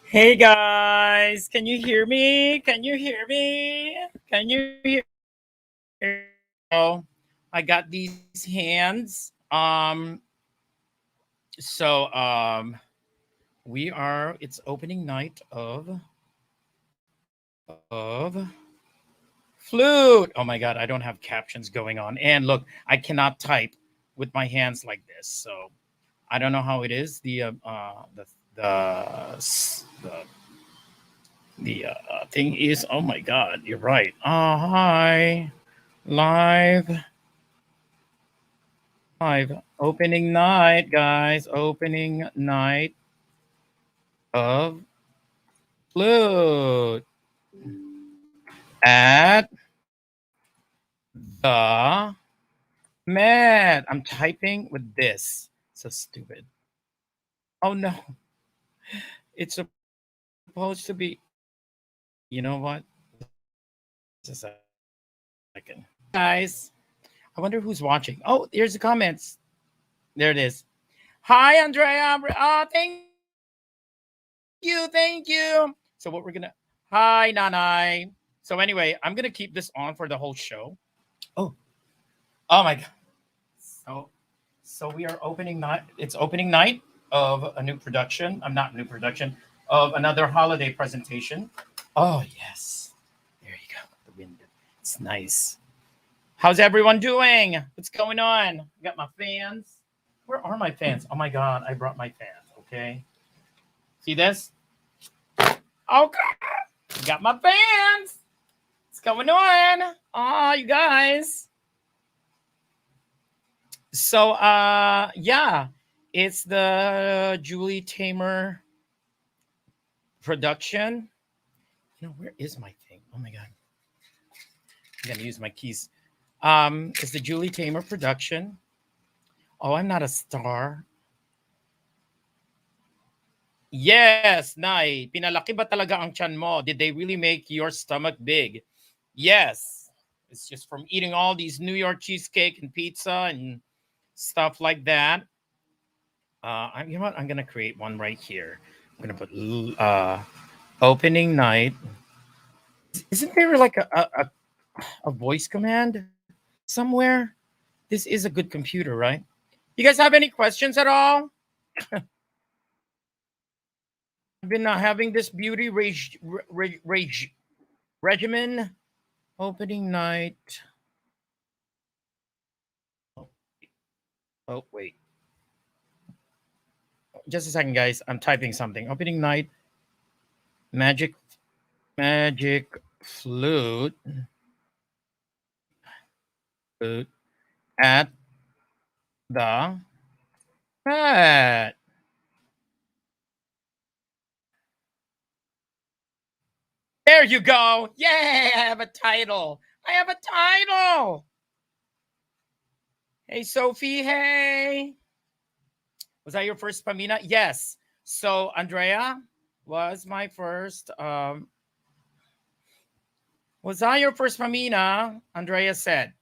Hey guys, can you hear me? Can you hear me? Can you hear me? I got these hands. So it's opening night of flute. Oh my god, I don't have captions going on. And look, I cannot type with my hands like this. So I don't know how it is. The thing is, oh my god, you're right. Hi, live, live, opening night, guys, opening night of flute at the Met. I'm typing with this. So stupid. Oh no, it's supposed to be. You know what? Just a second. Guys, I wonder who's watching. Oh, here's the comments. There it is. Hi, Andrea. Thank you. Thank you. So, what we're going to, hi, Nanai. So, anyway, I'm going to keep this on for the whole show. Oh, oh my God. So, so we are opening night. It's opening night of a new production. I'm not new production of another holiday presentation. Oh, yes. There you go. The wind. It's nice. How's everyone doing? What's going on? Got my fans. Where are my fans? Oh my God, I brought my fans. Okay. See this? Okay. Got my fans. What's going on? Oh, you guys. So, yeah, it's the Julie Tamer production. You know, where is my thing? Oh my God. I'm going to use my keys. It's the Julie Tamer production. Oh, I'm not a star. Yes, Nay. Pinalaki ba talaga ang tiyan mo? Did they really make your stomach big? Yes. It's just from eating all these New York cheesecake and pizza and stuff like that. You know what? I'm gonna create one right here. I'm gonna put opening night. Isn't there like a voice command somewhere? This is a good computer, right? You guys have any questions at all? I've been having this beauty regimen. Opening night. Oh, oh, wait. Just a second, guys. I'm typing something. Opening night. Magic Magic Flute. Flute at the Met. There you go. Yay! I have a title. I have a title. Hey, Sophie. Hey. Was that your first Pamina? Yes. So Andrea was my first. Was I your first Pamina? Andrea said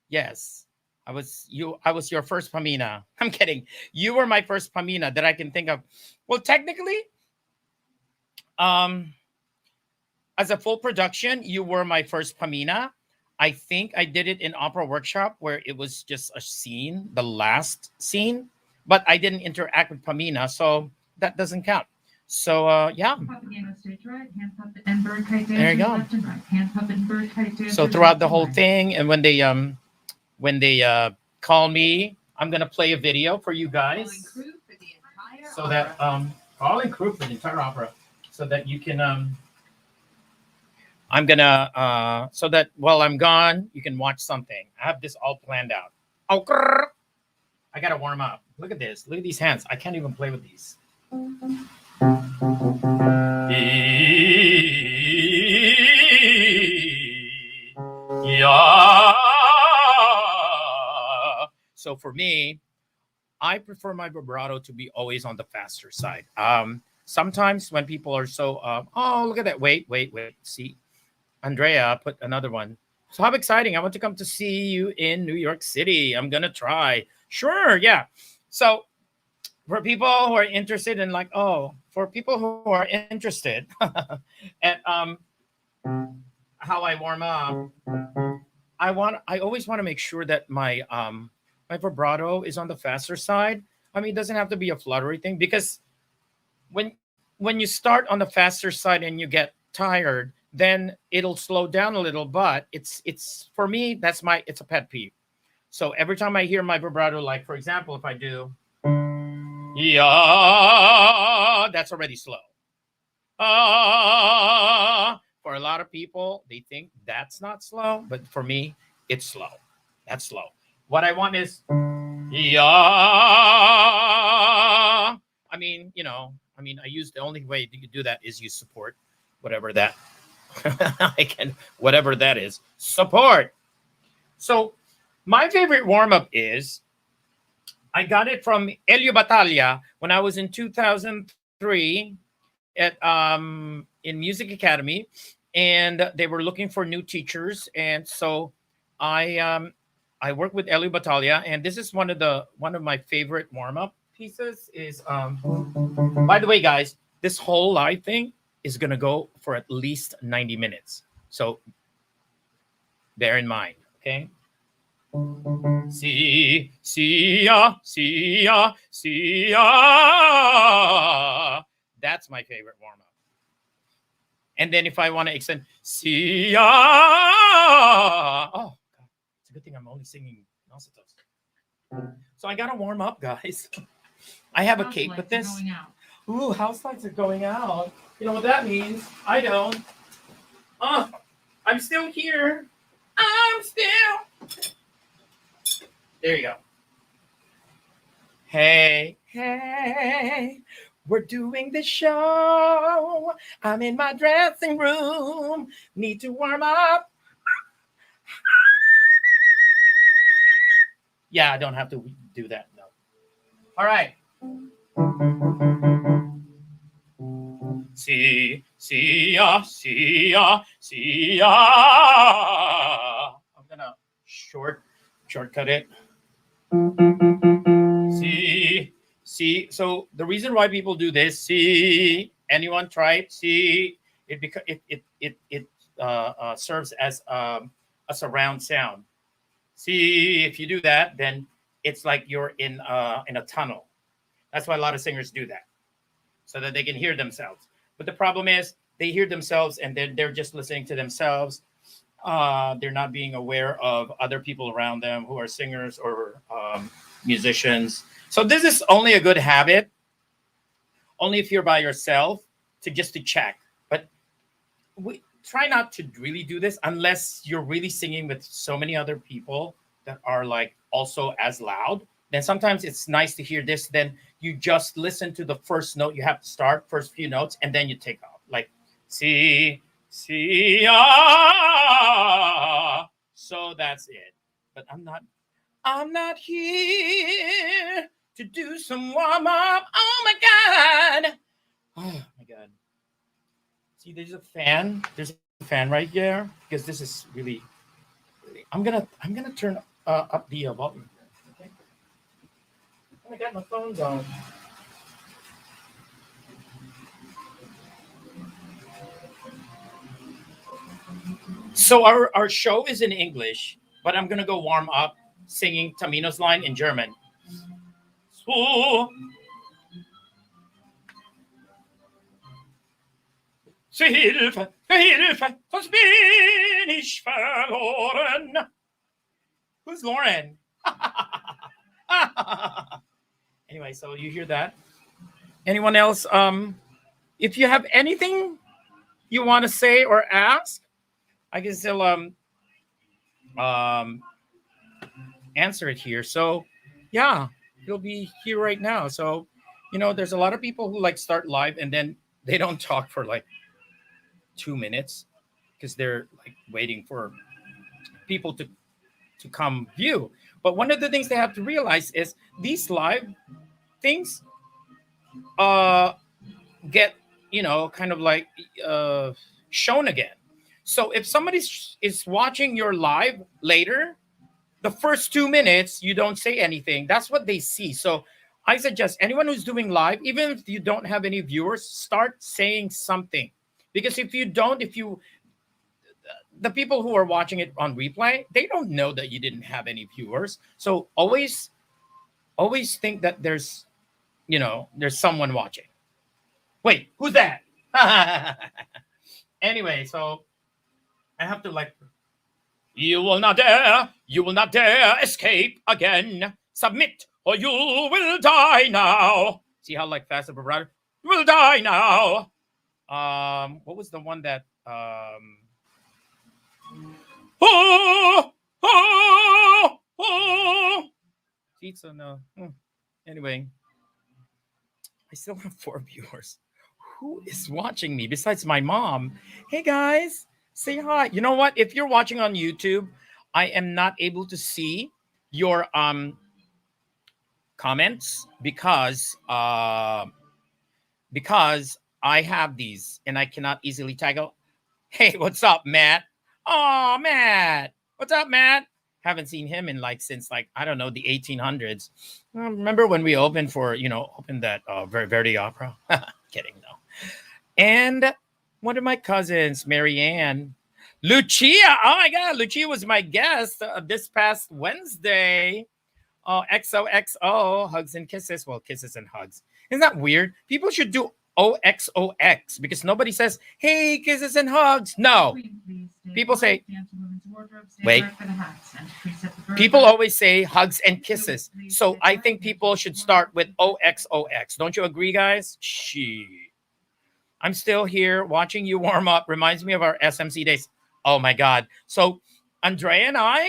yes. I was your first Pamina. I'm kidding. You were my first Pamina that I can think of. Well, technically, um, as a full production, you were my first Pamina. I think I did it in Opera Workshop where it was just a scene, the last scene, but I didn't interact with Pamina, so that doesn't count. So yeah. There you go. So throughout the whole thing, and when they call me, I'm gonna play a video for you guys, so that calling crew for the entire opera, so that you can I'm gonna so that while I'm gone, you can watch something. I have this all planned out. Oh, I gotta warm up. Look at this. Look at these hands. I can't even play with these. Yeah. So for me, I prefer my vibrato to be always on the faster side. Sometimes when people are so, oh, look at that. Wait. See, Andrea put another one. So how exciting. I want to come to see you in New York City. I'm going to try. Sure. Yeah. So for people who are interested in like, oh, for people who are interested at how I warm up, I always want to make sure that my vibrato is on the faster side. I mean, it doesn't have to be a fluttery thing because when when you start on the faster side and you get tired, then it'll slow down a little. But it's for me that's my it's a pet peeve. So every time I hear my vibrato, like for example, if I do yeah, that's already slow. For a lot of people, they think that's not slow, but for me, it's slow. That's slow. What I want is yeah. I use the only way you do that is you support whatever that I can, whatever that is. Support. So my favorite warm up is I got it from Elio Battaglia when I was in 2003 at in Music Academy, and they were looking for new teachers, and so I um, I worked with Elio Battaglia, and this is one of my favorite warm up pieces. Is by the way, guys, this whole live thing is gonna go for at least 90 minutes, so bear in mind, okay? See, see ya, see ya, see ya. That's my favorite warm up. And then if I want to extend, see ya. Oh, God. It's a good thing I'm only singing Monostatos. So I got to warm up, guys. I have a cake with this. Ooh, house lights are going out. You know what that means? I don't. Oh, I'm still here. I'm still. There you go. Hey, hey, we're doing the show. I'm in my dressing room. Need to warm up. Yeah, I don't have to do that. No. All right. See, see ya, see ya, see ya. I'm gonna shortcut it. See, see. So the reason why people do this, see, anyone try it? See, it because it serves as a surround sound. See, if you do that, then it's like you're in a tunnel. That's why a lot of singers do that, so that they can hear themselves. But the problem is they hear themselves and they're just listening to themselves. They're not being aware of other people around them who are singers or musicians. So this is only a good habit, only if you're by yourself, to just to check. But we try not to really do this unless you're really singing with so many other people that are like also as loud. Then sometimes it's nice to hear this. Then you just listen to the first note. You have to start first few notes, and then you take off. Like see, see, ah. So that's it. But I'm not here to do some warm up. Oh my god. Oh my god. See, there's a fan. There's a fan right there because this is really. I'm gonna turn up the volume. Okay. Oh my god, my phone's on. So our show is in English, but I'm gonna go warm up singing Tamino's line in German. So, Hilfe, Hilfe, sonst bin ich verloren. Who's Lauren? Anyway, so you hear that? Anyone else? If you have anything you want to say or ask, I can still um answer it here. So yeah, it'll be here right now. So there's a lot of people who like start live and then they don't talk for like 2 minutes because they're like waiting for people to come view. But one of the things they have to realize is these live things uh get kind of like uh shown again. So if somebody is watching your live later, the first 2 minutes you don't say anything. That's what they see. So I suggest anyone who's doing live, even if you don't have any viewers, start saying something. Because if you don't, if you the people who are watching it on replay, they don't know that you didn't have any viewers. So always think that there's someone watching. Wait, who's that? Anyway, so I have to like, you will not dare escape again. Submit or you will die now. See how like fast and brother? You will die now. What was the one that oh, oh. See, so no. Anyway, I still have 4 viewers. Who is watching me besides my mom? Hey guys, say hi. You know what? If you're watching on YouTube, I am not able to see your comments because I have these and I cannot easily tag out. Hey, what's up, Matt? Oh, Matt. What's up, Matt? Haven't seen him in like since like I don't know the 1800s. Remember when we opened that Verdi opera? Kidding though. And one of my cousins, Marianne, Lucia. Oh my God, Lucia was my guest this past Wednesday. Oh, XOXO, hugs and kisses. Well, kisses and hugs. Isn't that weird? People should do OXOX because nobody says, hey, kisses and hugs. No. People say, wait. People always say hugs and kisses. So I think people should start with OXOX. Don't you agree, guys? I'm still here watching you warm up. Reminds me of our SMC days. Oh my God. So Andrea and I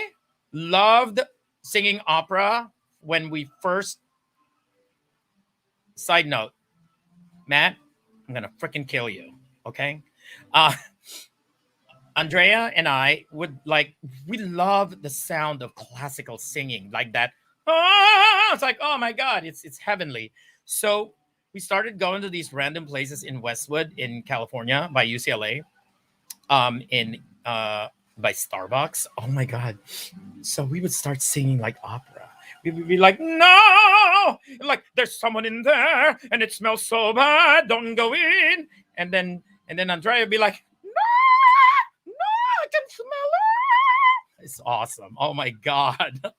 loved singing opera when we first. Side note, Matt, I'm gonna freaking kill you. Okay. Andrea and I we love the sound of classical singing like that. It's like, oh my God, it's heavenly. So we started going to these random places in Westwood in California by UCLA, in by Starbucks. Oh my God. So we would start singing like opera. We would be like, no, like there's someone in there and it smells so bad. Don't go in. And then Andrea would be like, no, I can smell it. It's awesome. Oh my God.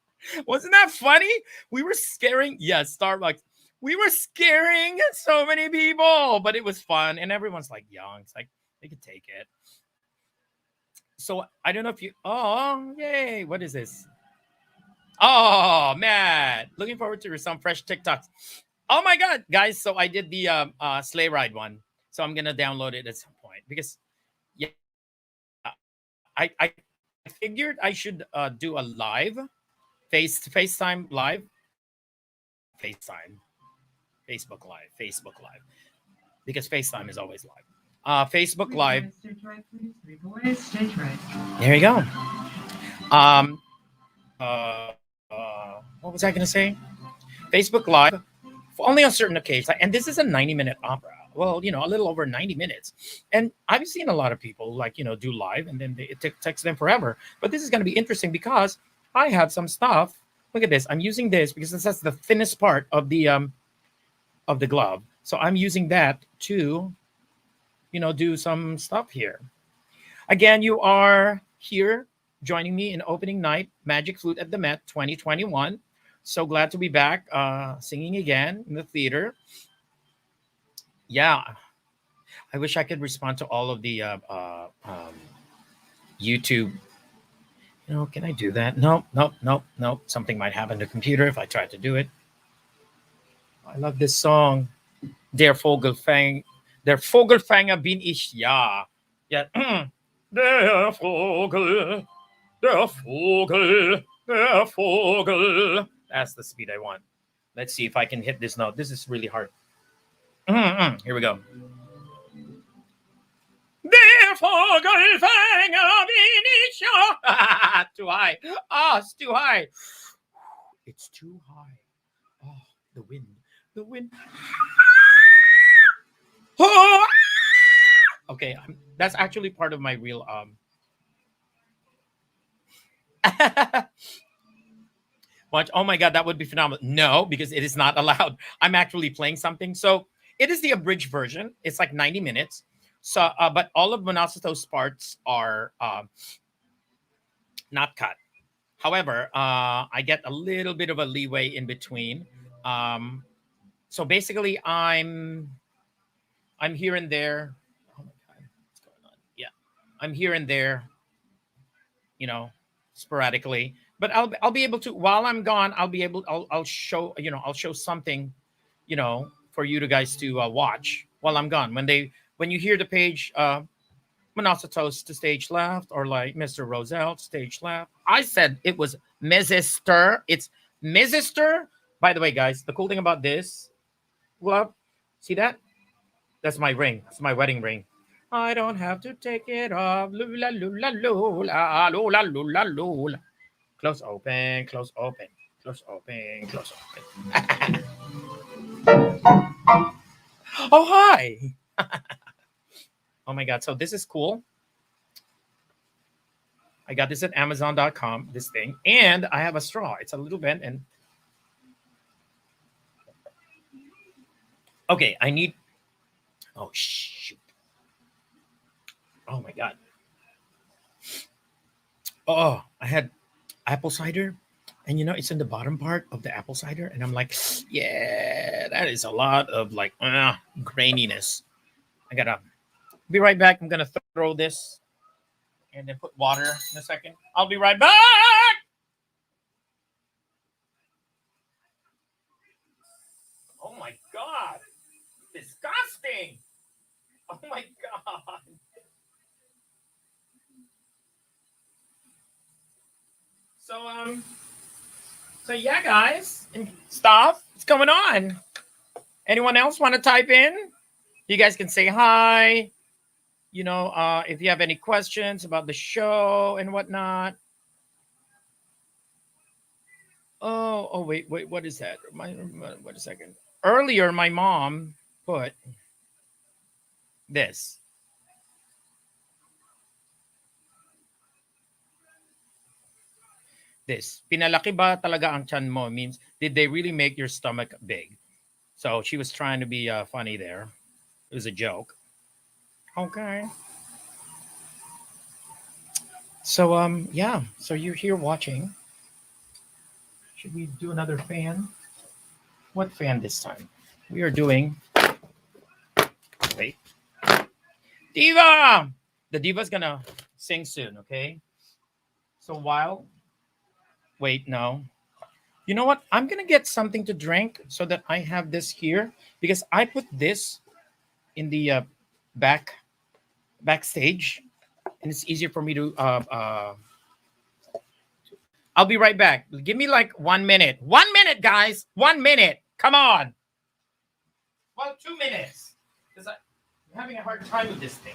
Wasn't that funny? We were scaring, yes, Starbucks. We were scaring so many people, but it was fun. And everyone's like young. It's like they could take it. So I don't know if you, oh, yay. What is this? Oh, man. Looking forward to some fresh TikToks. Oh my God, guys. So I did the sleigh ride one. So I'm going to download it at some point because, yeah, I figured I should do a live FaceTime live, FaceTime, Facebook Live, because FaceTime is always live. Facebook Live. There you go. Um, what was I going to say? Facebook Live, only on certain occasions. And this is a 90-minute opera. Well, a little over 90 minutes. And I've seen a lot of people do live and then it takes them forever. But this is going to be interesting because I have some stuff. Look at this. I'm using this because that's the thinnest part of the glove. So I'm using that to, do some stuff here. Again, you are here joining me in opening night, Magic Flute at the Met 2021. So glad to be back singing again in the theater. Yeah, I wish I could respond to all of the YouTube. Can I do that? Nope. Something might happen to the computer if I try to do it. I love this song. Der Vogelfänger bin ich, ja. Yeah. Der Vogel, der Vogel, der Vogel. That's the speed I want. Let's see if I can hit this note. This is really hard. Here we go. Der Vogelfänger bin ich, ja. Too high. Oh, it's too high. It's too high. Oh, the wind. The wind. Oh! Okay, that's actually part of my real Watch. Oh my God, that would be phenomenal. No, because it is not allowed. I'm actually playing something. So it is the abridged version. It's like 90 minutes. So, but all of Monostatos parts are not cut. However, I get a little bit of a leeway in between. Um, so basically, I'm here and there. Oh my God, what's going on? Yeah, I'm here and there, you know, sporadically. But I'll be able to, while I'm gone, I'll show, I'll show something, for you to guys to watch while I'm gone. When you hear the page, Monostatos to stage left, or like Mr. Roselle stage left. I said it was Mesister. It's Mesister. By the way, guys, the cool thing about this glove, see that? That's my ring. It's my wedding ring. I don't have to take it off. Lula lula lula lula lula lula. Close open, close open, close open, close open. Oh hi. Oh my god. So this is cool. I got this at Amazon.com, this thing, and I have a straw. It's a little bent and okay, I need oh shoot. Oh my god. Oh, I had apple cider, and it's in the bottom part of the apple cider, and I'm like, yeah, that is a lot of like graininess. I gotta be right back. I'm gonna throw this and then put water in a second. I'll be right back. Oh my god, disgusting. Oh my god. So so yeah, guys and stuff. What's going on? Anyone else want to type in? You guys can say hi. If you have any questions about the show and whatnot. Oh, wait. What is that? Wait a second. Earlier, my mom put this. This. Pinalaki ba talaga ang tiyan mo means did they really make your stomach big? So she was trying to be funny there. It was a joke. Okay. So yeah. So you're here watching. Should we do another fan? What fan this time? We are doing. Wait. Diva. The diva's gonna sing soon. Okay. So while wait, no. You know what? I'm gonna get something to drink so that I have this here because I put this in the back backstage, and it's easier for me to. I'll be right back. Give me like 1 minute. 1 minute, guys. 1 minute. Come on. Well, 2 minutes because I'm having a hard time with this thing.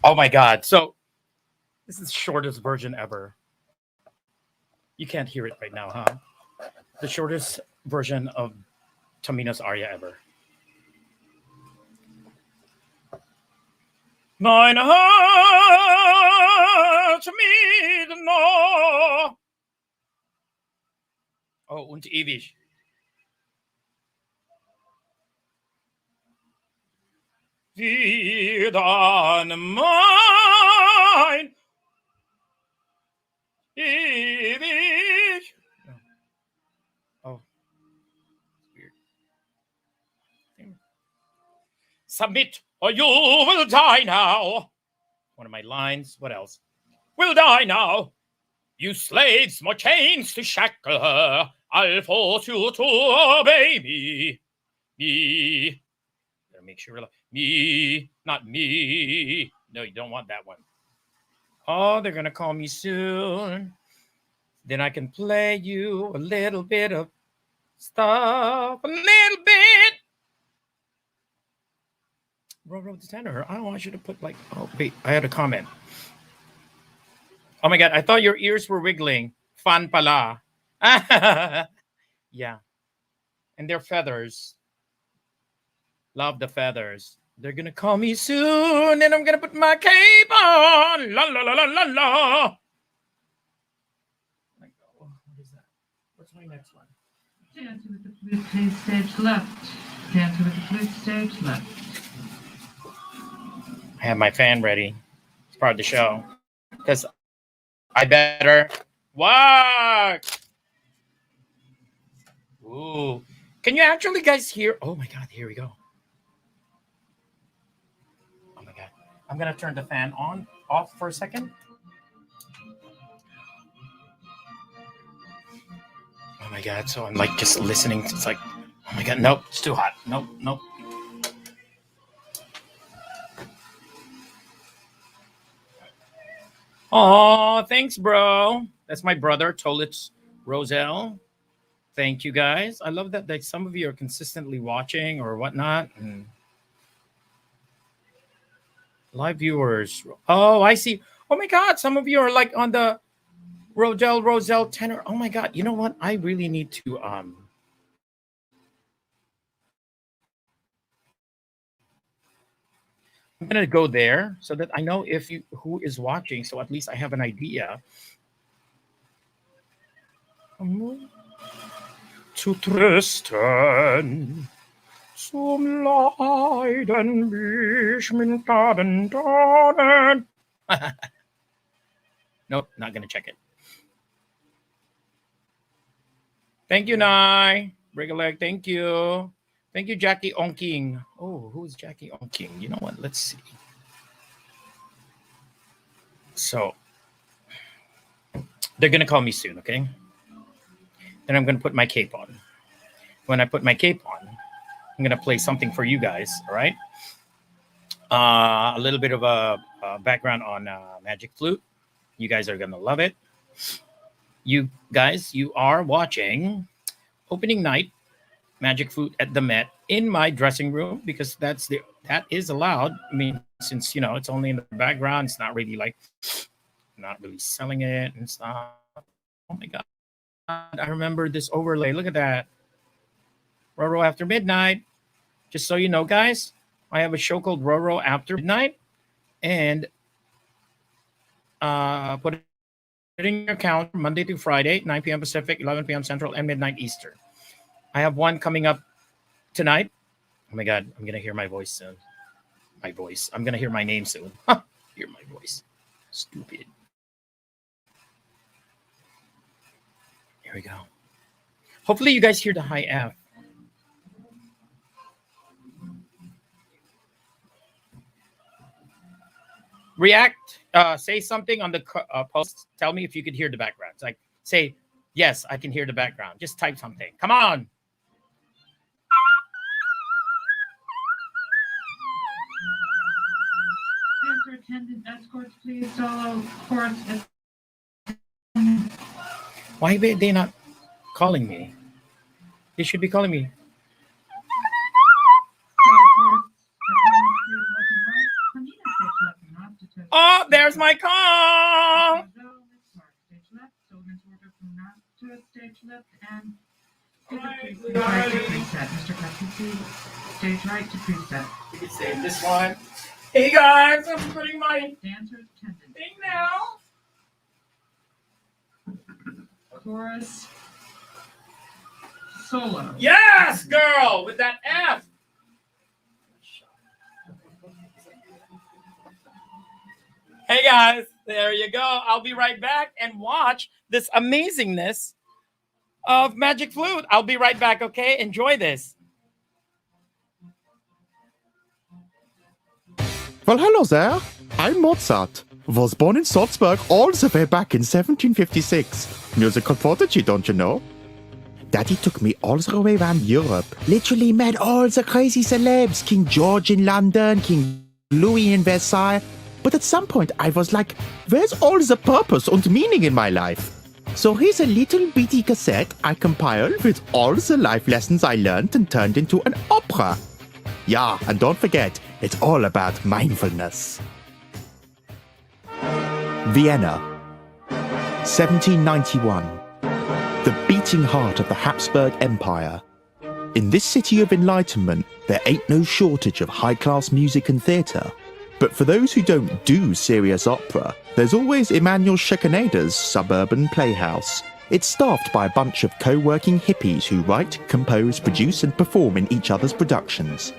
Oh my god. So this is the shortest version ever. You can't hear it right now, huh? The shortest version of Tamina's aria ever. Mein Herz mit no. Oh, und ewig. Wie dann mein ewig. Oh, weird. Submit or you will die now. One of my lines. What else? Will die now. You slaves, more chains to shackle her. I'll force you to obey me. Me. Gotta make sure. Me, not me. No, you don't want that one. Oh, they're gonna call me soon. Then I can play you a little bit of stuff. A little bit. Roro the tenor. I don't want you to put like. Oh wait, I had a comment. Oh my god, I thought your ears were wiggling. Fan pala. Yeah. And their feathers. Love the feathers. They're gonna call me soon, and I'm gonna put my cape on. La la la la la la. What is that? What's my next one? Dancer with the flute, please, stage left. Dancer with the flute, stage left. I have my fan ready. It's part of the show. Because I better work. Ooh. Can you actually guys hear? Oh my god, here we go. Oh my god. I'm gonna turn the fan off for a second. Oh my god, so I'm like just listening. It's like, oh my god, nope, it's too hot. Nope, nope. Oh, thanks, bro. That's my brother, Tolitz Roselle. Thank you, guys. I love that some of you are consistently watching or whatnot. And live viewers. Oh, I see. Oh my God, some of you are like on the Roselle tenor. Oh my God, you know what? I really need to I'm gonna go there so that I know who is watching. So at least I have an idea. To Tristan zum Leiden mich mit Taten. Nope, not gonna check it. Thank you, Nai. Break a leg. Thank you. Thank you, Jackie Onking. Oh, who's Jackie Onking? You know what? Let's see. So they're gonna call me soon, okay? Then I'm gonna put my cape on. When I put my cape on, I'm gonna play something for you guys. All right. A little bit of a background on Magic Flute. You guys are gonna love it. You guys, you are watching opening night Magic Flute at the Met in my dressing room because that is allowed. I mean, since it's only in the background, it's not really like not really selling it and stuff. Oh my god, I remember this overlay. Look at that. Roro After Midnight. Just so you know, guys, I have a show called Roro After Midnight, and put it in your calendar Monday through Friday, 9 p.m. Pacific, 11 p.m. Central, and midnight Eastern. I have one coming up tonight. Oh my god, I'm gonna hear my voice soon. My voice. I'm gonna hear my name soon. Hear my voice. Stupid. Here we go. Hopefully you guys hear the high F. React. Say something on the post. Tell me if you could hear the background. It's like say, yes, I can hear the background. Just type something. Come on. Dancer attendant escorts, please. Solo chorus. Why are they not calling me? They should be calling me. Oh, there's my call. Stage left and right to preset. Mr. Cassidy, stage right to preset. You can save this one. Hey guys, I'm putting my Dancer attendant thing now. Chorus solo. Yes, girl, with that F. Hey guys, there you go. I'll be right back and watch this amazingness of Magic Flute. I'll be right back, okay? Enjoy this. Well, hello there. I'm Mozart. Was born in Salzburg all the way back in 1756. Musical prodigy, don't you know? Daddy took me all the way around Europe. Literally met all the crazy celebs. King George in London, King Louis in Versailles. But at some point I was like, where's all the purpose and meaning in my life? So here's a little bitty cassette I compiled with all the life lessons I learned and turned into an opera. Yeah, and don't forget, it's all about mindfulness. Vienna, 1791. The beating heart of the Habsburg Empire. In this city of enlightenment, there ain't no shortage of high-class music and theatre. But for those who don't do serious opera, there's always Emanuel Schikaneder's suburban playhouse. It's staffed by a bunch of co-working hippies who write, compose, produce and perform in each other's productions.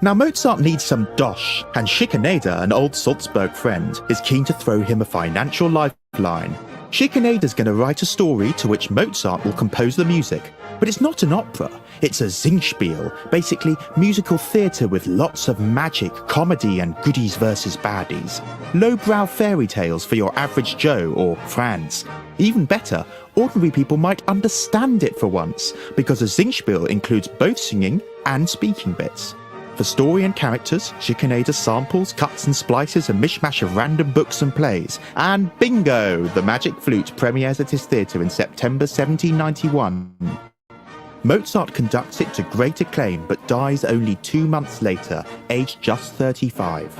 Now Mozart needs some dosh, and Schikaneder, an old Salzburg friend, is keen to throw him a financial lifeline. Schikaneder's going to write a story to which Mozart will compose the music, but it's not an opera, it's a Singspiel, basically musical theatre with lots of magic, comedy and goodies versus baddies. Lowbrow fairy tales for your average Joe or Franz. Even better, ordinary people might understand it for once, because a Singspiel includes both singing and speaking bits. For story and characters, Schikaneder samples, cuts and splices a mishmash of random books and plays. And bingo! The Magic Flute premieres at his theatre in September 1791. Mozart conducts it to great acclaim but dies only 2 months later, aged just 35.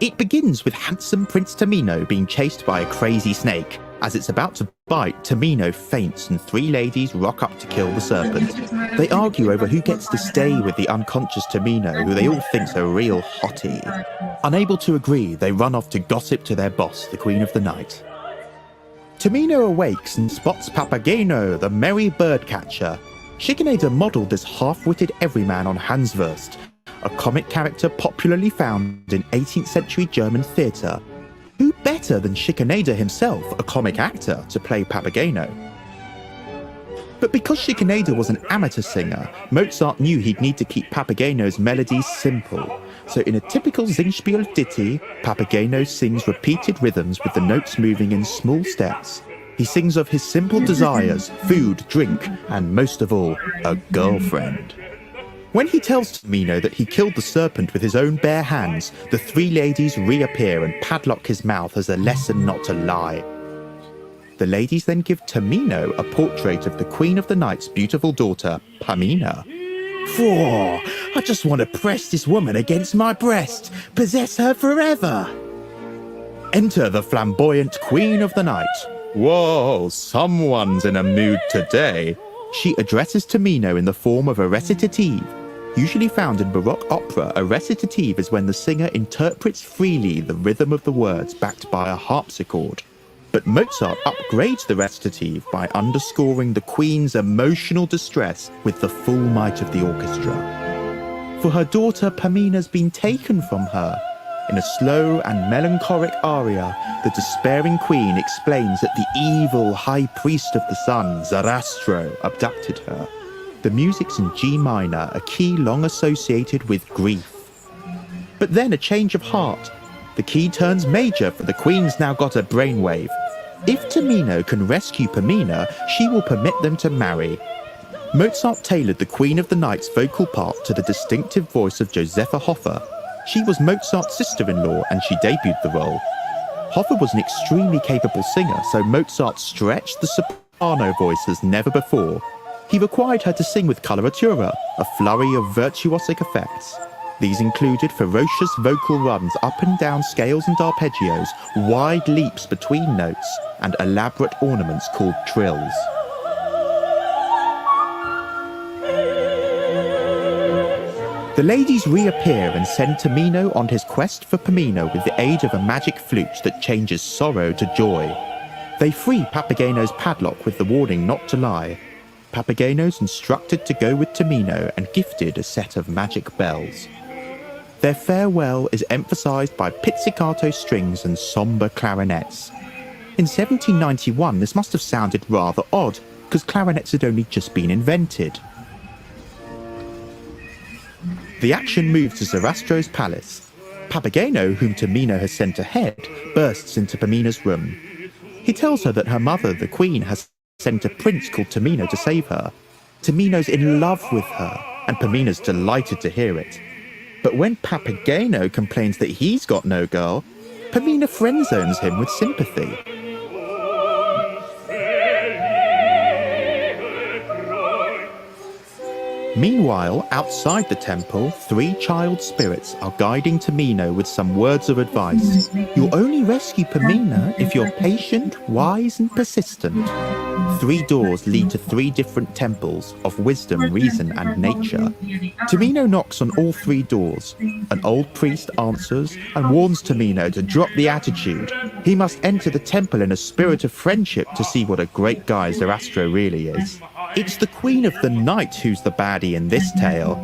It begins with handsome Prince Tamino being chased by a crazy snake. As it's about to bite, Tamino faints and 3 ladies rock up to kill the serpent. They argue over who gets to stay with the unconscious Tamino, who they all think's a real hottie. Unable to agree, they run off to gossip to their boss, the Queen of the Night. Tamino awakes and spots Papageno, the merry birdcatcher. Schikaneder modelled this half-witted everyman on Hanswurst, a comic character popularly found in 18th century German theatre. Who better than Schikaneder himself, a comic actor, to play Papageno? But because Schikaneder was an amateur singer, Mozart knew he'd need to keep Papageno's melodies simple. So in a typical Singspiel ditty, Papageno sings repeated rhythms with the notes moving in small steps. He sings of his simple desires, food, drink, and most of all, a girlfriend. When he tells Tamino that he killed the serpent with his own bare hands, the 3 ladies reappear and padlock his mouth as a lesson not to lie. The ladies then give Tamino a portrait of the Queen of the Night's beautiful daughter, Pamina. Phew, I just want to press this woman against my breast, possess her forever. Enter the flamboyant Queen of the Night. Whoa, someone's in a mood today. She addresses Tamino in the form of a recitative. Usually found in Baroque opera, a recitative is when the singer interprets freely the rhythm of the words backed by a harpsichord. But Mozart upgrades the recitative by underscoring the Queen's emotional distress with the full might of the orchestra. For her daughter Pamina's been taken from her. In a slow and melancholic aria, the despairing Queen explains that the evil high priest of the sun, Zarastro, abducted her. The music's in G minor, a key long associated with grief. But then a change of heart. The key turns major, for the Queen's now got a brainwave. If Tamino can rescue Pamina, she will permit them to marry. Mozart tailored the Queen of the Night's vocal part to the distinctive voice of Josepha Hoffa. She was Mozart's sister-in-law and she debuted the role. Hoffa was an extremely capable singer, so Mozart stretched the soprano voice as never before. He required her to sing with coloratura, a flurry of virtuosic effects. These included ferocious vocal runs up and down scales and arpeggios, wide leaps between notes, and elaborate ornaments called trills. The ladies reappear and send Tamino on his quest for Pamina with the aid of a magic flute that changes sorrow to joy. They free Papageno's padlock with the warning not to lie. Papageno's instructed to go with Tamino and gifted a set of magic bells. Their farewell is emphasised by pizzicato strings and sombre clarinets. In 1791, this must have sounded rather odd, because clarinets had only just been invented. The action moves to Zarastro's palace. Papageno, whom Tamino has sent ahead, bursts into Pamina's room. He tells her that her mother, the queen, has sent a prince called Tamino to save her. Tamino's in love with her, and Pamina's delighted to hear it. But when Papageno complains that he's got no girl, Pamina friend-zones him with sympathy. Meanwhile, outside the temple, 3 child spirits are guiding Tamino with some words of advice. You'll only rescue Pamina if you're patient, wise, and persistent. 3 doors lead to 3 different temples of wisdom, reason, and nature. Tamino knocks on all 3 doors. An old priest answers and warns Tamino to drop the attitude. He must enter the temple in a spirit of friendship to see what a great guy Zarastro really is. It's the Queen of the Night who's the baddie in this tale.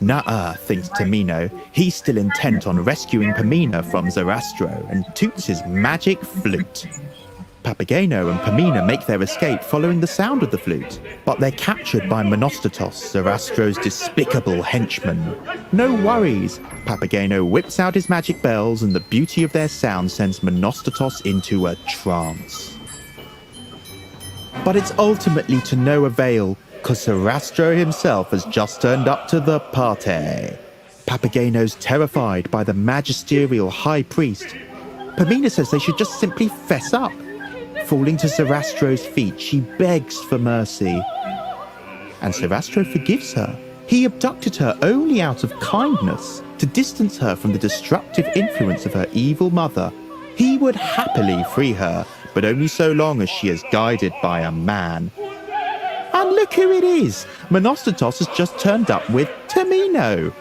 Nuh-uh, thinks Tamino. He's still intent on rescuing Pamina from Zarastro and toots his magic flute. Papageno and Pamina make their escape following the sound of the flute, but they're captured by Monostatos, Zarastro's despicable henchman. No worries, Papageno whips out his magic bells and the beauty of their sound sends Monostatos into a trance. But it's ultimately to no avail, because Zarastro himself has just turned up to the party. Papageno's terrified by the magisterial high priest. Pamina says they should just simply fess up. Falling to Zarastro's feet, she begs for mercy. And Zarastro forgives her. He abducted her only out of kindness, to distance her from the destructive influence of her evil mother. He would happily free her, but only so long as she is guided by a man. And look who it is! Monostatos has just turned up with Tamino.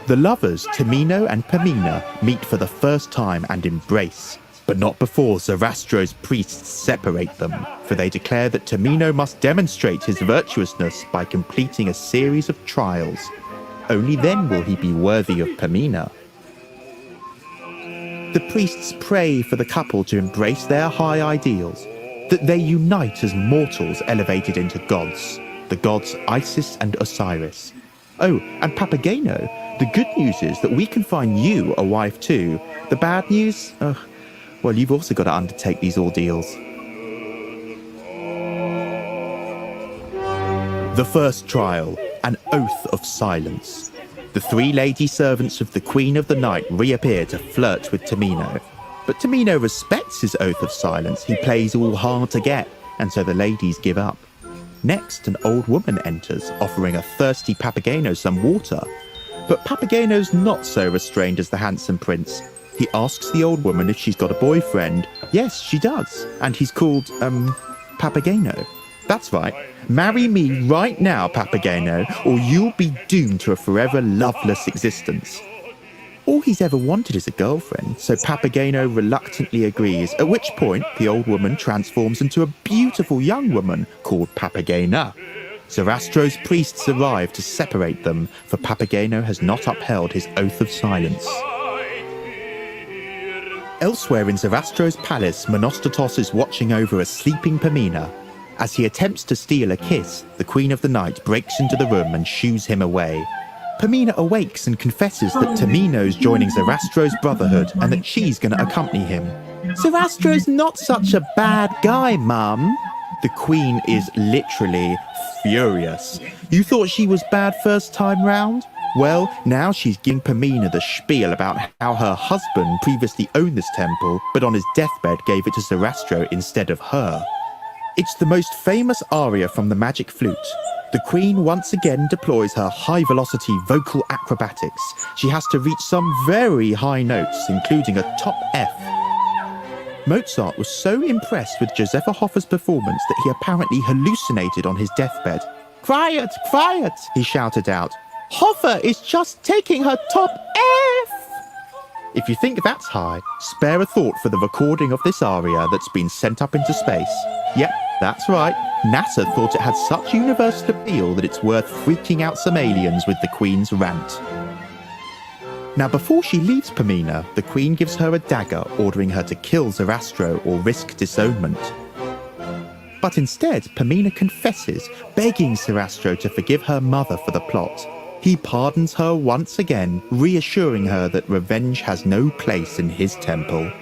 The lovers, Tamino and Pamina, meet for the first time and embrace. But not before Zarastro's priests separate them, for they declare that Tamino must demonstrate his virtuousness by completing a series of trials. Only then will he be worthy of Pamina. The priests pray for the couple to embrace their high ideals, that they unite as mortals elevated into gods, the gods Isis and Osiris. Oh, and Papageno, the good news is that we can find you a wife too. The bad news? Well, you've also got to undertake these ordeals. The first trial, an oath of silence. The 3 lady servants of the Queen of the Night reappear to flirt with Tamino. But Tamino respects his oath of silence. He plays all hard to get, and so the ladies give up. Next, an old woman enters, offering a thirsty Papageno some water. But Papageno's not so restrained as the handsome prince. He asks the old woman if she's got a boyfriend. Yes, she does. And he's called, Papageno. That's right. Marry me right now, Papageno, or you'll be doomed to a forever loveless existence. All he's ever wanted is a girlfriend, so Papageno reluctantly agrees, at which point the old woman transforms into a beautiful young woman called Papagena. Zarastro's priests arrive to separate them, for Papageno has not upheld his oath of silence. Elsewhere in Zarastro's palace, Monostatos is watching over a sleeping Pamina. As he attempts to steal a kiss, the Queen of the Night breaks into the room and shoos him away. Pamina awakes and confesses that Tamino's joining Zarastro's brotherhood and that she's going to accompany him. Zarastro's not such a bad guy, Mum. The Queen is literally furious. You thought she was bad first time round? Well, now she's giving Pamina the spiel about how her husband previously owned this temple, but on his deathbed gave it to Zarastro instead of her. It's the most famous aria from the Magic Flute. The Queen once again deploys her high-velocity vocal acrobatics. She has to reach some very high notes, including a top F. Mozart was so impressed with Josepha Hoffer's performance that he apparently hallucinated on his deathbed. "Quiet, quiet," he shouted out. "Hoffer is just taking her top F!" If you think that's high, spare a thought for the recording of this aria that's been sent up into space. Yep, that's right. NASA thought it had such universal appeal that it's worth freaking out some aliens with the Queen's rant. Now, before she leaves Pamina, the Queen gives her a dagger, ordering her to kill Zarastro or risk disownment. But instead, Pamina confesses, begging Zarastro to forgive her mother for the plot. He pardons her once again, reassuring her that revenge has no place in his temple.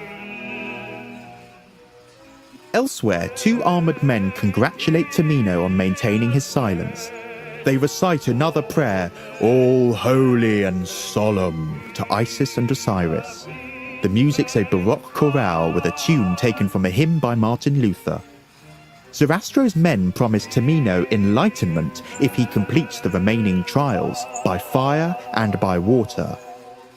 Elsewhere, two armoured men congratulate Tamino on maintaining his silence. They recite another prayer, all holy and solemn, to Isis and Osiris. The music's a Baroque chorale with a tune taken from a hymn by Martin Luther. Zarastro's men promise Tamino enlightenment if he completes the remaining trials, by fire and by water.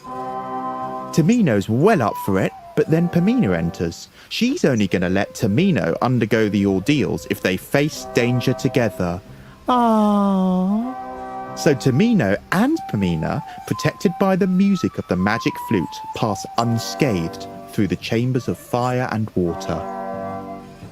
Tamino's well up for it, but then Pamina enters. She's only going to let Tamino undergo the ordeals if they face danger together. Aww. So Tamino and Pamina, protected by the music of the magic flute, pass unscathed through the chambers of fire and water.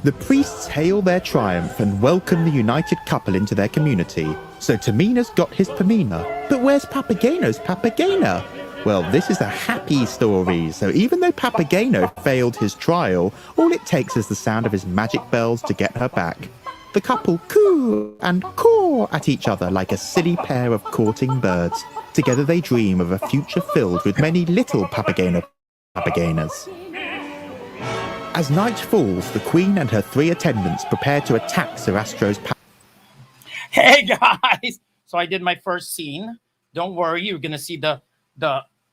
The priests hail their triumph and welcome the united couple into their community. So Tamina's got his Pamina. But where's Papageno's Papagena? Well, this is a happy story, so even though Papageno failed his trial, all it takes is the sound of his magic bells to get her back. The couple coo and caw at each other like a silly pair of courting birds. Together they dream of a future filled with many little Papagenas. As night falls, the queen and her three attendants prepare to attack Zarastro's Hey guys! So I did my first scene. Don't worry, you're gonna see the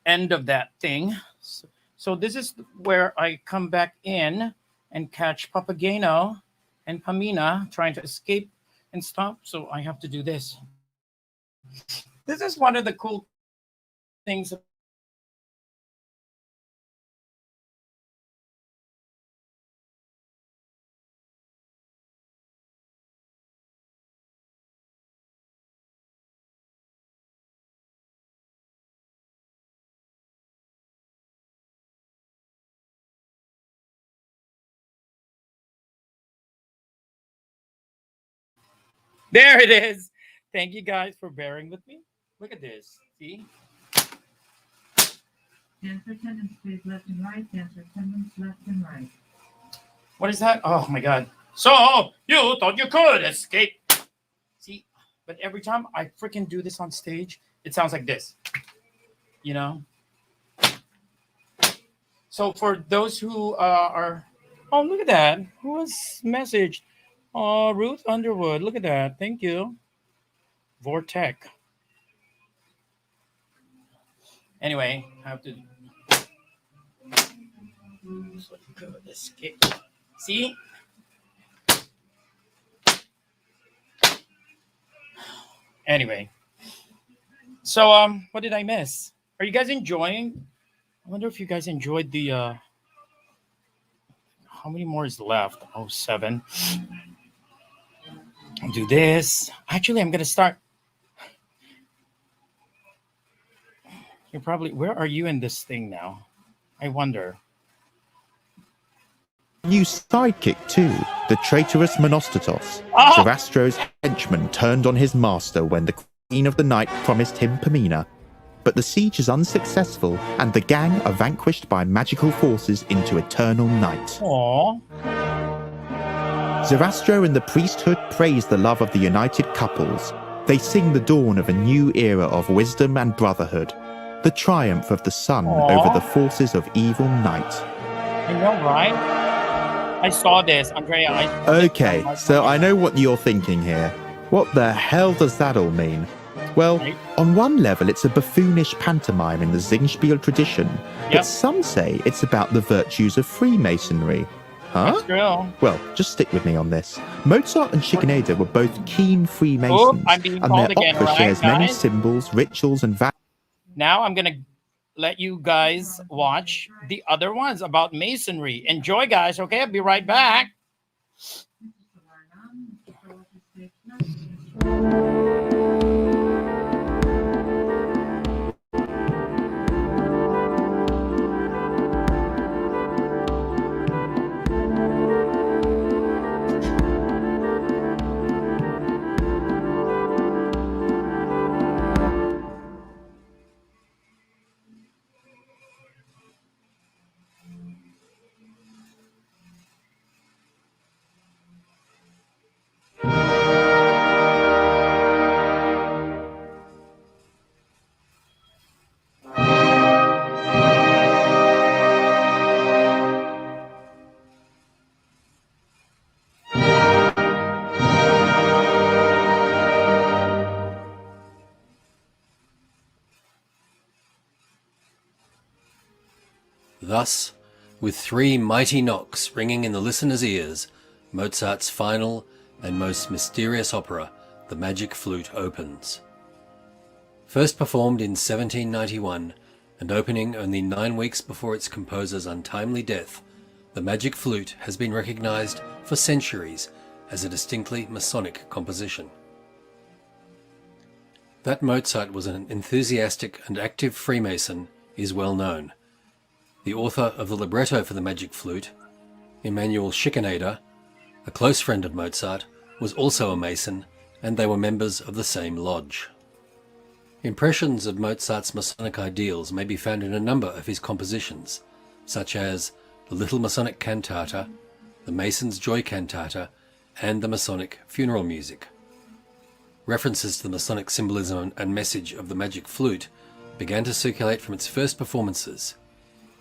end of that thing. So this is where I come back in and catch Papageno and Pamina trying to escape and stop. So I have to do this. This is one of the cool things. There it is. Thank you guys for bearing with me. Look at this. See? Dance for attendance, please, left and right. Dance for attendance, left and right. What is that? Oh my God. So you thought you could escape. See, but every time I freaking do this on stage, it sounds like this. You know? So for those who are, oh, look at that. Who was messaged? Oh, Ruth Underwood. Look at that. Thank you. Vortec. Anyway, I have to escape. See? Anyway. So what did I miss? Are you guys enjoying? I wonder if you guys enjoyed the how many more is left? Oh, 7. I'll do this. Actually, I'm gonna start. You're probably, where are you in this thing now? I wonder. new sidekick too, the traitorous Monostatos. Oh! Zarastro's henchman turned on his master when the Queen of the Night promised him Pamina. But the siege is unsuccessful, and the gang are vanquished by magical forces into eternal night. Aww. Zarastro and the priesthood praise the love of the united couples. They sing the dawn of a new era of wisdom and brotherhood, the triumph of the sun over the forces of evil night. I know, right? I saw this, Andrea. Okay, so I know what you're thinking here. What the hell does that all mean? Well, on one level, it's a buffoonish pantomime in the Singspiel tradition, but some say it's about the virtues of Freemasonry. Huh? That's true. Well, just stick with me on this. Mozart and Schikaneder were both keen Freemasons, and their opera shares many symbols, rituals, and values. Now I'm going to let you guys watch the other ones about Masonry. Enjoy, guys, okay? I'll be right back. Thus, with 3 mighty knocks ringing in the listener's ears, Mozart's final and most mysterious opera, The Magic Flute, opens. First performed in 1791, and opening only 9 weeks before its composer's untimely death, The Magic Flute has been recognized for centuries as a distinctly Masonic composition. That Mozart was an enthusiastic and active Freemason is well known. The author of the libretto for The Magic Flute, Emanuel Schikaneder, a close friend of Mozart, was also a Mason, and they were members of the same lodge. Impressions of Mozart's Masonic ideals may be found in a number of his compositions, such as the Little Masonic Cantata, the Mason's Joy Cantata, and the Masonic Funeral Music. References to the Masonic symbolism and message of the Magic Flute began to circulate from its first performances.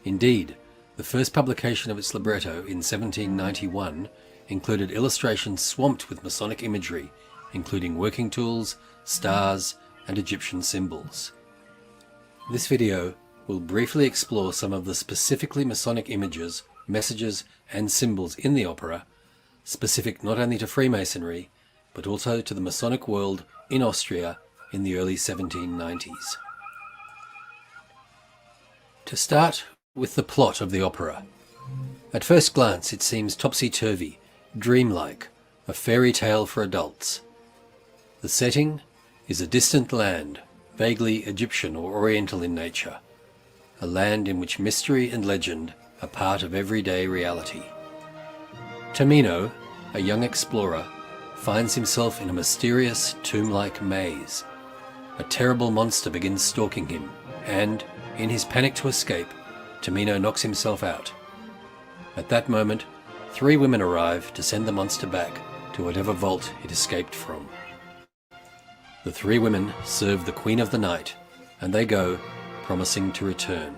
Indeed, the first publication of its libretto in 1791 included illustrations swamped with Masonic imagery, including working tools, stars, and Egyptian symbols. This video will briefly explore some of the specifically Masonic images, messages, and symbols in the opera, specific not only to Freemasonry, but also to the Masonic world in Austria in the early 1790s. To start with the plot of the opera. At first glance it seems topsy-turvy, dreamlike, a fairy tale for adults. The setting is a distant land, vaguely Egyptian or Oriental in nature, a land in which mystery and legend are part of everyday reality. Tamino, a young explorer, finds himself in a mysterious tomb-like maze. A terrible monster begins stalking him, and, in his panic to escape, Tamino knocks himself out. At that moment, 3 women arrive to send the monster back to whatever vault it escaped from. The 3 women serve the Queen of the Night, and they go, promising to return.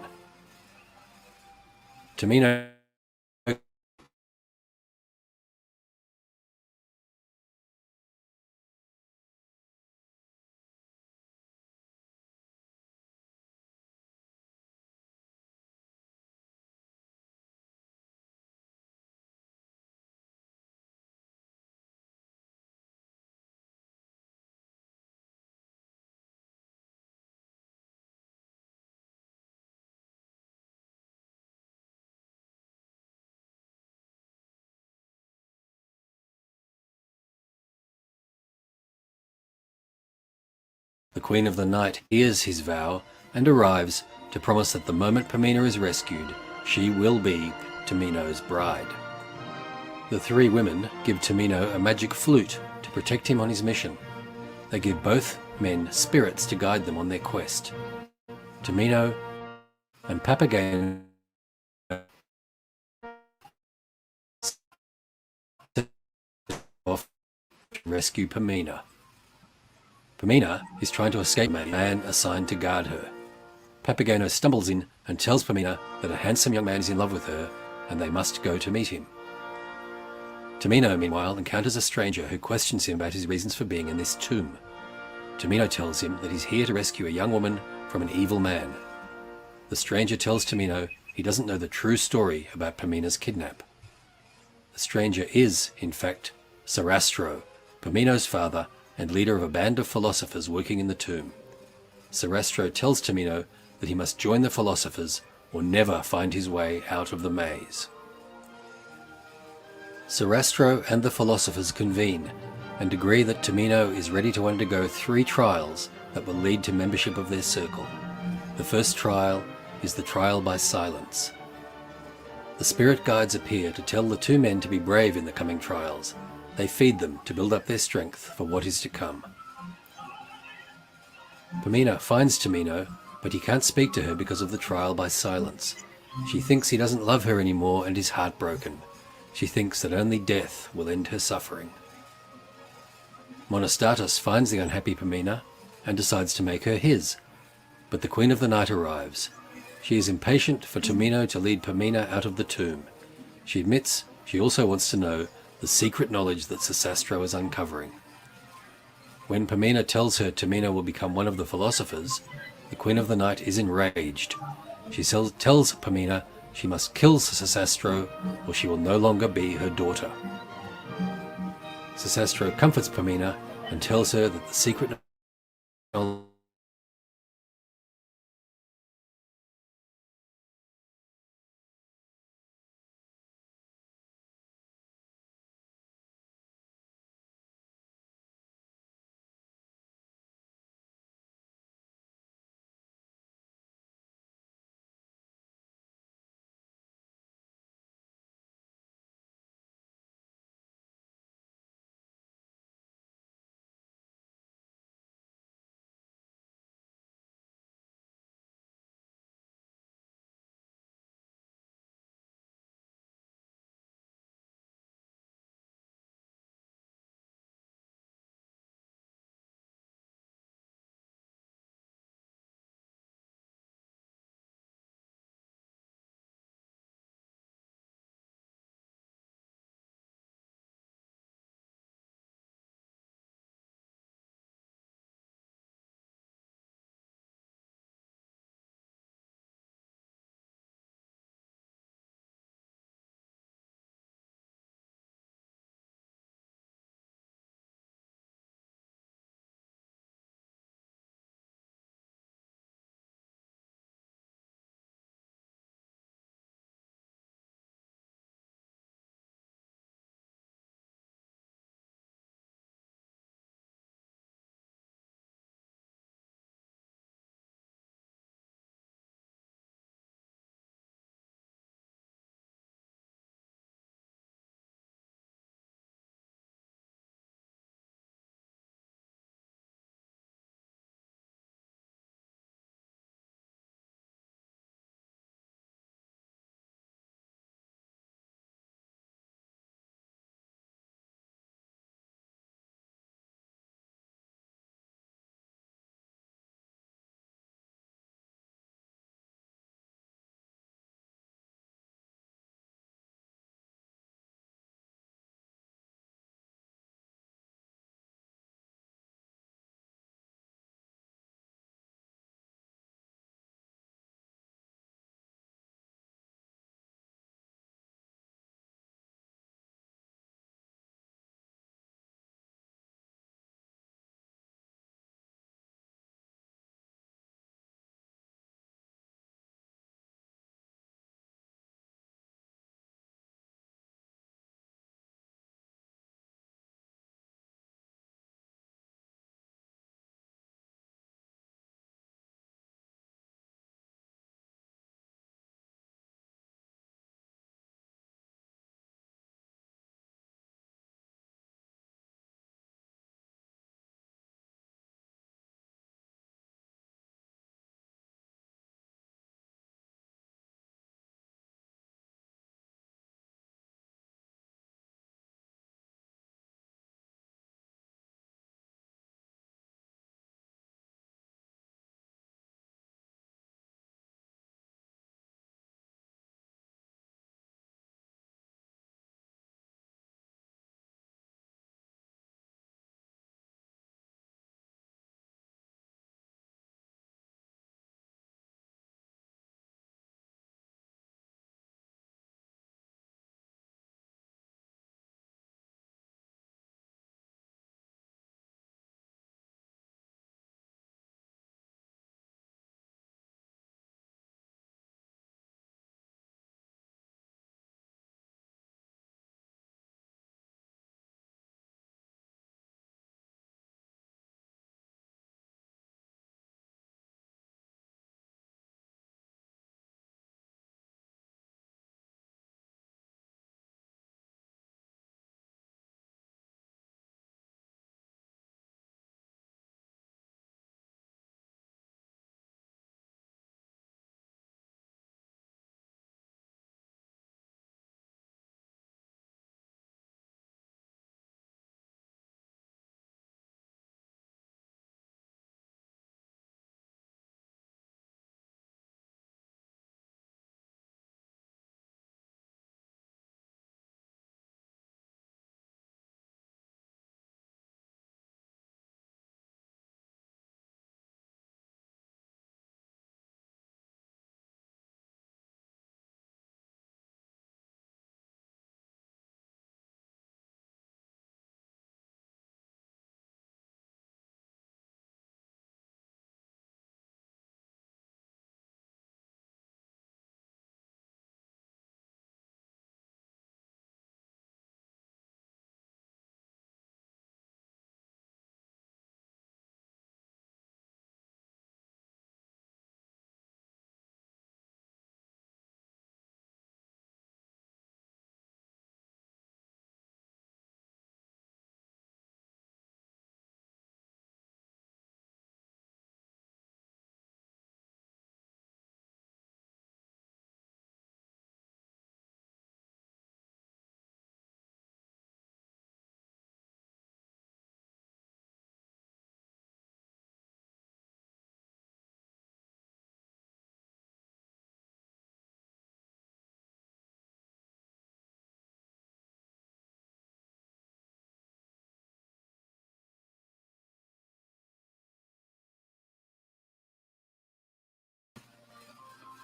Tamino The Queen of the Night hears his vow and arrives to promise that the moment Pamina is rescued, she will be Tamino's bride. The 3 women give Tamino a magic flute to protect him on his mission. They give both men spirits to guide them on their quest. Tamino and Papageno off to rescue Pamina. Pamina is trying to escape a man assigned to guard her. Papageno stumbles in and tells Pamina that a handsome young man is in love with her and they must go to meet him. Tamino, meanwhile, encounters a stranger who questions him about his reasons for being in this tomb. Tamino tells him that he's here to rescue a young woman from an evil man. The stranger tells Tamino he doesn't know the true story about Pamina's kidnap. The stranger is, in fact, Sarastro, Pamino's father and leader of a band of philosophers working in the tomb. Sarastro tells Tamino that he must join the philosophers or never find his way out of the maze. Sarastro and the philosophers convene and agree that Tamino is ready to undergo 3 trials that will lead to membership of their circle. The first trial is the trial by silence. The spirit guides appear to tell the 2 men to be brave in the coming trials. They feed them to build up their strength for what is to come. Pamina finds Tamino, but he can't speak to her because of the trial by silence. She thinks he doesn't love her anymore and is heartbroken. She thinks that only death will end her suffering. Monostatos finds the unhappy Pamina and decides to make her his, but the Queen of the Night arrives. She is impatient for Tamino to lead Pamina out of the tomb. She admits she also wants to know the secret knowledge that Sarastro is uncovering. When Pamina tells her Tamino will become one of the philosophers, the Queen of the Night is enraged. She tells Pamina She must kill Sesostro, or she will no longer be her daughter. Sesostro comforts Pamina and tells her that the secret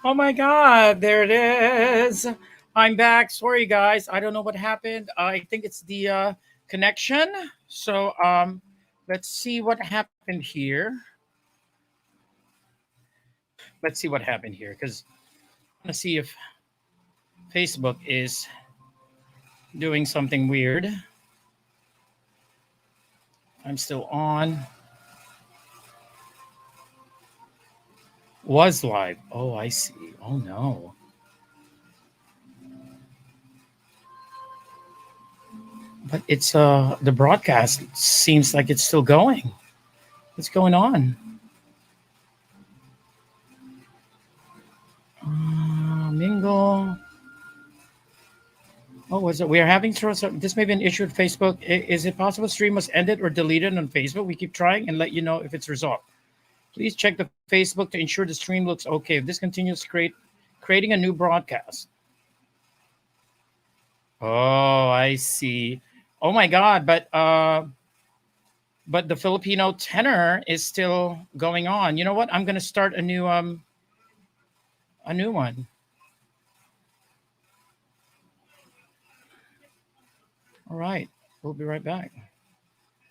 Oh my God, there it is. I'm back. Sorry, guys. I don't know what happened. I think it's the connection. So let's see what happened here. Let's see what happened here because I want to see if Facebook is doing something weird. I'm still on. Was live. Oh, I see. Oh no. But it's the broadcast seems like it's still going. What's going on? Mingle. Oh, was it? We are having trouble. So this may be an issue with Facebook. Is it possible stream was ended or deleted on Facebook? We keep trying and let you know if it's resolved. Please check the Facebook to ensure the stream looks okay. If this continues, creating a new broadcast. Oh, I see. Oh my God! But the Filipino tenor is still going on. You know what? I'm gonna start a new one. All right, we'll be right back.